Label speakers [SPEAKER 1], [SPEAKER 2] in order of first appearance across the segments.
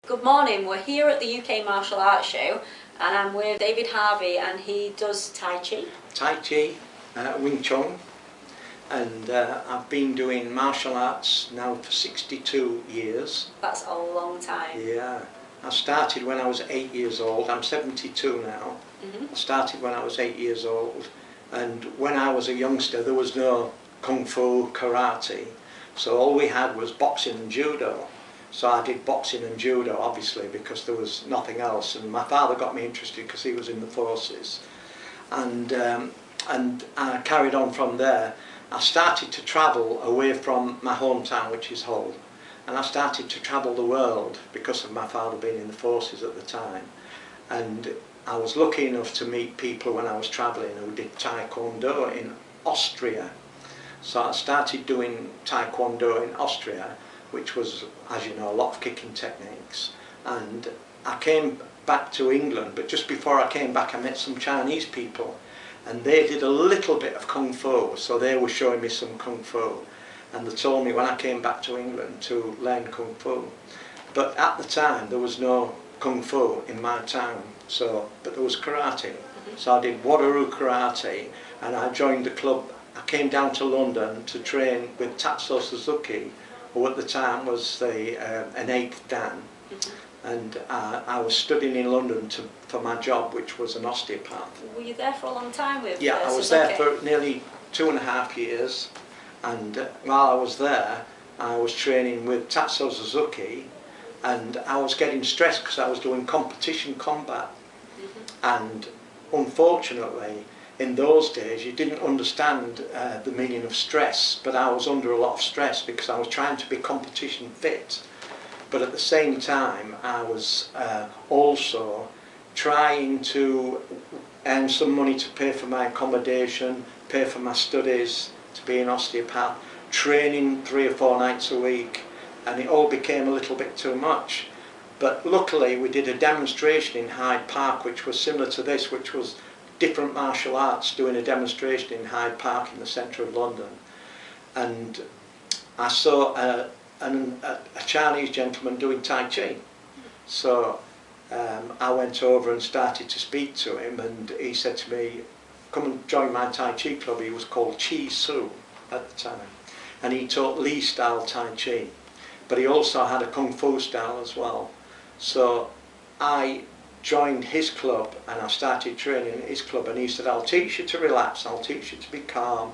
[SPEAKER 1] Good morning, we're here at the UK Martial Arts Show and I'm with David Harvey and he does Tai Chi.
[SPEAKER 2] Tai Chi, Wing Chun, and I've been doing martial arts now for 62 years.
[SPEAKER 1] That's a long time.
[SPEAKER 2] Yeah, I started when I was 8 years old. I'm 72 now. I started when I was 8 years old, and when I was a youngster there was no Kung Fu, Karate, so all we had was boxing and Judo. So I did boxing and Judo obviously because there was nothing else, and my father got me interested because he was in the forces, and I carried on from there. I started to travel away from my hometown, which is Hull, and I started to travel the world because of my father being in the forces at the time. And I was lucky enough to meet people when I was travelling who did Taekwondo in Austria. So I started doing Taekwondo in Austria, which was, as you know, a lot of kicking techniques. And I came back to England, but just before I came back I met some Chinese people, and they did a little bit of Kung Fu, so they were showing me some Kung Fu, and they told me when I came back to England to learn Kung Fu. But at the time there was no Kung Fu in my town, but there was Karate. So I did Wadaru Karate, and I joined the club. I came down to London to train with Tatsuo Suzuki, who at the time was an 8th Dan, and I was studying in London for my job, which was an osteopath.
[SPEAKER 1] Were you there for a long time with
[SPEAKER 2] Yeah, I was there for nearly 2.5 years, and while I was there I was training with Tatsuo Suzuki, and I was getting stressed because I was doing competition combat, and unfortunately in those days you didn't understand the meaning of stress, but I was under a lot of stress because I was trying to be competition fit, but at the same time I was also trying to earn some money to pay for my accommodation, pay for my studies, to be an osteopath, training 3 or 4 nights a week, and it all became a little bit too much. But luckily we did a demonstration in Hyde Park which was similar to this, which was different martial arts doing a demonstration in Hyde Park in the centre of London, and I saw a Chinese gentleman doing Tai Chi. So I went over and started to speak to him, and he said to me, come and join my Tai Chi club. He was called Chi Su at the time, and he taught Lee style Tai Chi, but he also had a Kung Fu style as well. So I joined his club and I started training at his club, and he said, I'll teach you to relax, I'll teach you to be calm,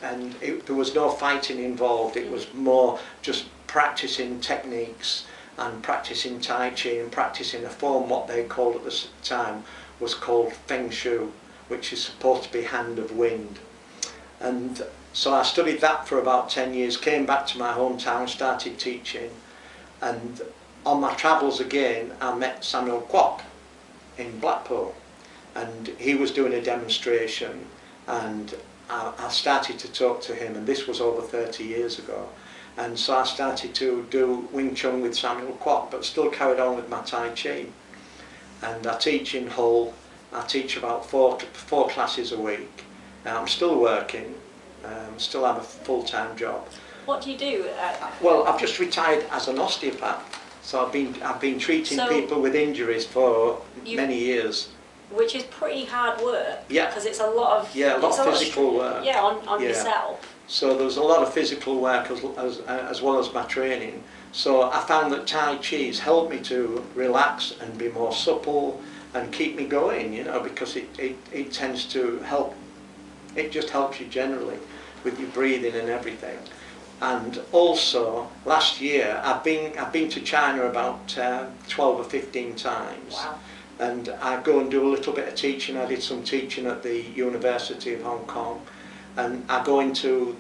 [SPEAKER 2] and there was no fighting involved. It was more just practicing techniques and practicing Tai Chi and practicing a form what they called at the time was called Feng Shui, which is supposed to be hand of wind. And so I studied that for about 10 years, came back to my hometown, started teaching, and on my travels again I met Samuel Kwoks in Blackpool, and he was doing a demonstration, and I started to talk to him, and this was over 30 years ago, and so I started to do Wing Chun with Samuel Kwoks, but still carried on with my Tai Chi. And I teach in Hull. I teach about four classes a week. I'm still working, still have a full-time job.
[SPEAKER 1] What do you do?
[SPEAKER 2] Well, I've just retired as an osteopath. So I've been treating people with injuries for many years.
[SPEAKER 1] Which is pretty hard work.
[SPEAKER 2] Yeah.
[SPEAKER 1] Because it's a lot of
[SPEAKER 2] physical work.
[SPEAKER 1] Yeah, on yourself.
[SPEAKER 2] So there's a lot of physical work as well as my training. So I found that Tai Chi's helped me to relax and be more supple and keep me going, you know, because it tends to help. It just helps you generally with your breathing and everything. And also last year I've been to China about 12 or 15 times.
[SPEAKER 1] Wow.
[SPEAKER 2] And I go and do a little bit of teaching. I did some teaching at the University of Hong Kong, and I go into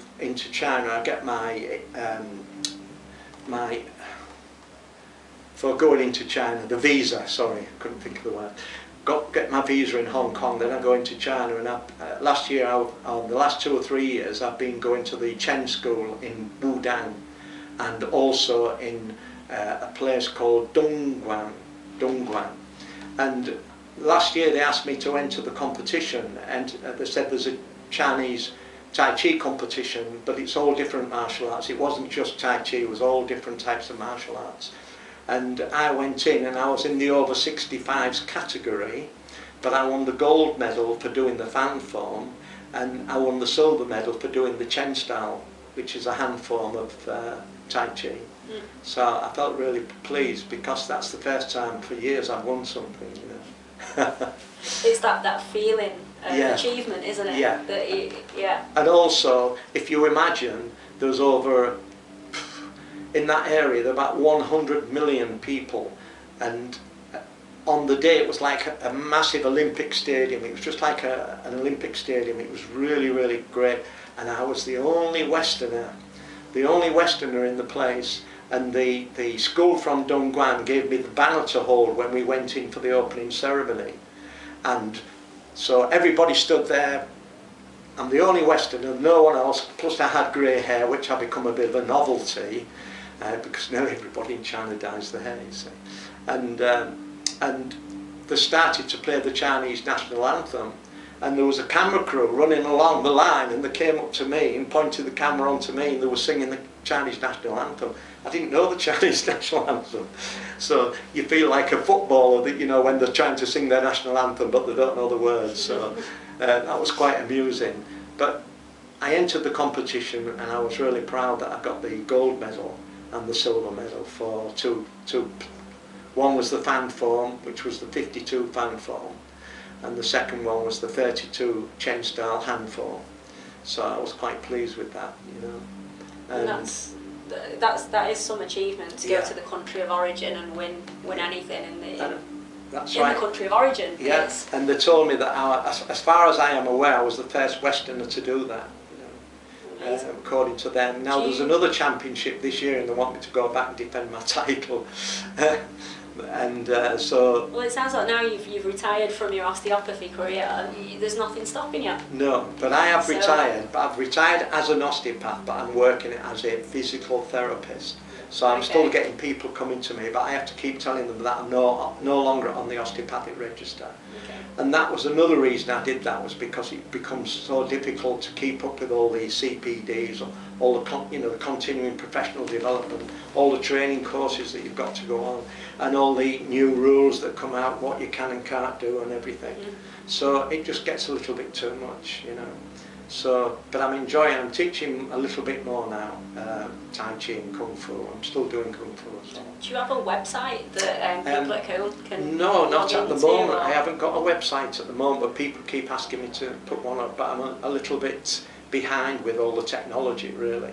[SPEAKER 2] China. I get my for going into China, the visa. Sorry, I couldn't think of the word. Get my visa in Hong Kong, then I go into China, and last year, the last 2 or 3 years, I've been going to the Chen School in Wudang, and also in a place called Dongguan. And last year they asked me to enter the competition, and they said there's a Chinese Tai Chi competition, but it's all different martial arts. It wasn't just Tai Chi, it was all different types of martial arts. and I went in and I was in the over 65s category, but I won the gold medal for doing the fan form, and I won the silver medal for doing the Chen style, which is a hand form of Tai Chi. So I felt really pleased, because that's the first time for years I've won something, you know.
[SPEAKER 1] It's that feeling of
[SPEAKER 2] Yeah.
[SPEAKER 1] achievement, isn't it?
[SPEAKER 2] Yeah.
[SPEAKER 1] That yeah.
[SPEAKER 2] And also, if you imagine, there's over, in that area, there are about 100 million people, and on the day it was like a massive Olympic stadium. It was just like an Olympic stadium. It was really, really great, and I was the only Westerner in the place. And the school from Dongguan gave me the banner to hold when we went in for the opening ceremony. And so everybody stood there. I'm the only Westerner, no one else, plus I had grey hair, which had become a bit of a novelty, because now everybody in China dyes their hair, you see. And they started to play the Chinese national anthem, and there was a camera crew running along the line, and they came up to me and pointed the camera onto me, and they were singing the Chinese national anthem. I didn't know the Chinese national anthem, so you feel like a footballer, that, you know, when they're trying to sing their national anthem but they don't know the words. So that was quite amusing. But I entered the competition, and I was really proud that I got the gold medal and the silver medal for two. One was the fan form, which was the 52 fan form, and the second one was the 32 Chen style hand form. So I was quite pleased with that, you know.
[SPEAKER 1] And that is some achievement, to go to the country of origin and win anything in the country of origin.
[SPEAKER 2] Yes, and they told me that as far as I am aware, I was the first Westerner to do that, you know, according to them. Now there's another championship this year, and they want me to go back and defend my title. And so... Well,
[SPEAKER 1] it sounds like now you've retired from your osteopathy career. There's nothing stopping you.
[SPEAKER 2] No, but I have retired. But I've retired as an osteopath, but I'm working as a physical therapist. So I'm still getting people coming to me, but I have to keep telling them that I'm no longer on the osteopathic register.
[SPEAKER 1] Okay.
[SPEAKER 2] And that was another reason I did that, was because it becomes so difficult to keep up with all the CPDs, all the the continuing professional development, all the training courses that you've got to go on, and all the new rules that come out, what you can and can't do and everything. So it just gets a little bit too much, you know. So, but I'm teaching a little bit more now, Tai Chi and Kung Fu. I'm still doing Kung Fu as well.
[SPEAKER 1] Do you have a website that people at home can
[SPEAKER 2] No, not at the moment.
[SPEAKER 1] Or?
[SPEAKER 2] I haven't got a website at the moment, but people keep asking me to put one up, but I'm a little bit behind with all the technology, really.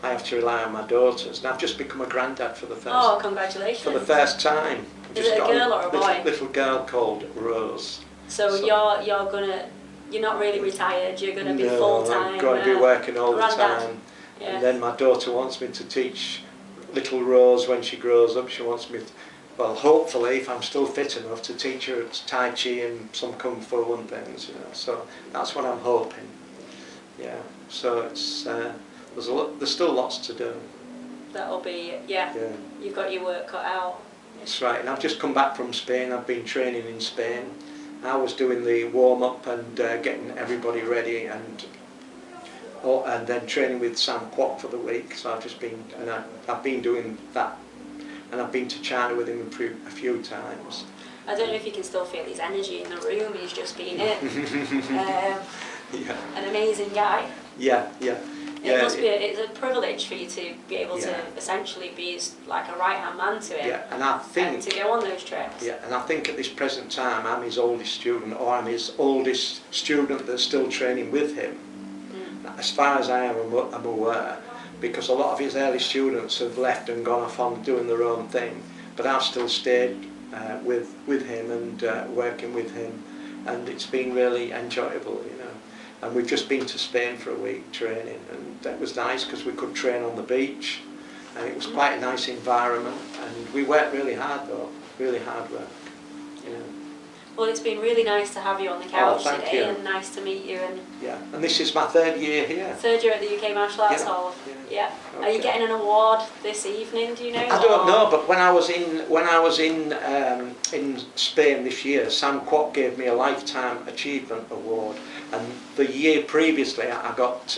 [SPEAKER 2] I have to rely on my daughters. And I've just become a granddad for the first
[SPEAKER 1] Oh, congratulations.
[SPEAKER 2] For the first time.
[SPEAKER 1] Is it a girl or a boy?
[SPEAKER 2] Little girl called Rose.
[SPEAKER 1] So you're not really retired, you're going to be full-time.
[SPEAKER 2] I'm going to be working all the
[SPEAKER 1] granddad.
[SPEAKER 2] time.
[SPEAKER 1] Yeah.
[SPEAKER 2] And then my daughter wants me to teach little Rose when she grows up. She wants me, well, hopefully, if I'm still fit enough, to teach her Tai Chi and some Kung Fu and things, you know. So that's what I'm hoping. Yeah. So it's there's still lots to do.
[SPEAKER 1] That'll be, yeah. You've got your work cut out.
[SPEAKER 2] That's right. And I've just come back from Spain. I've been training in Spain. I was doing the warm-up and getting everybody ready, and then training with Sam Kwoks for the week. So I've been doing that, and I've been to China with him a few times.
[SPEAKER 1] I don't know if you can still feel his energy in the room. He's just been in. An amazing guy.
[SPEAKER 2] Yeah.
[SPEAKER 1] It must be it's a privilege for you to be able to essentially be like a right-hand man to him.
[SPEAKER 2] Yeah, and I think...
[SPEAKER 1] And to go on those trips.
[SPEAKER 2] Yeah, and I think at this present time I'm his oldest student, or I'm his oldest student that's still training with him. As far as I'm aware, because a lot of his early students have left and gone off on doing their own thing, but I've still stayed with him and working with him, and it's been really enjoyable, you know. And we've just been to Spain for a week training, and that was nice because we could train on the beach, and it was quite a nice environment, and we worked really hard though, really hard work, you know.
[SPEAKER 1] Well, it's been really nice to have you on the couch today, and nice to meet you. And
[SPEAKER 2] and this is my third year here.
[SPEAKER 1] Third year at the UK Martial Arts Hall. Yeah. Okay. Are you getting an award this evening? Do you know?
[SPEAKER 2] I don't know, but when I was in Spain this year, Sam Kwoks gave me a lifetime achievement award, and the year previously I got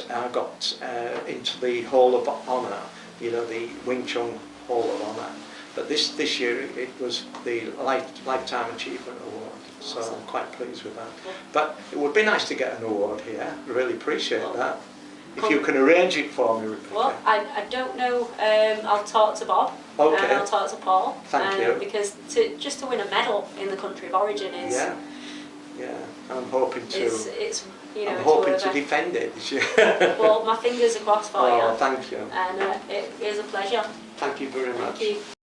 [SPEAKER 2] into the Hall of Honour, you know, the Wing Chun Hall of Honour, But this year it was the Lifetime Achievement Award, so
[SPEAKER 1] Awesome.
[SPEAKER 2] I'm quite pleased with that. But it would be nice to get an award here. I really appreciate that. If you can arrange it for me, Rebecca.
[SPEAKER 1] Well, I don't know. I'll talk to Bob.
[SPEAKER 2] Okay.
[SPEAKER 1] And I'll talk to Paul.
[SPEAKER 2] Thank you.
[SPEAKER 1] Because just to win a medal in the country of origin is.
[SPEAKER 2] Yeah. I'm hoping to.
[SPEAKER 1] It's you know.
[SPEAKER 2] I'm hoping to defend it this year.
[SPEAKER 1] Well, my fingers are crossed for you.
[SPEAKER 2] Oh, thank you.
[SPEAKER 1] And it is a pleasure.
[SPEAKER 2] Thank you very much.
[SPEAKER 1] Thank you.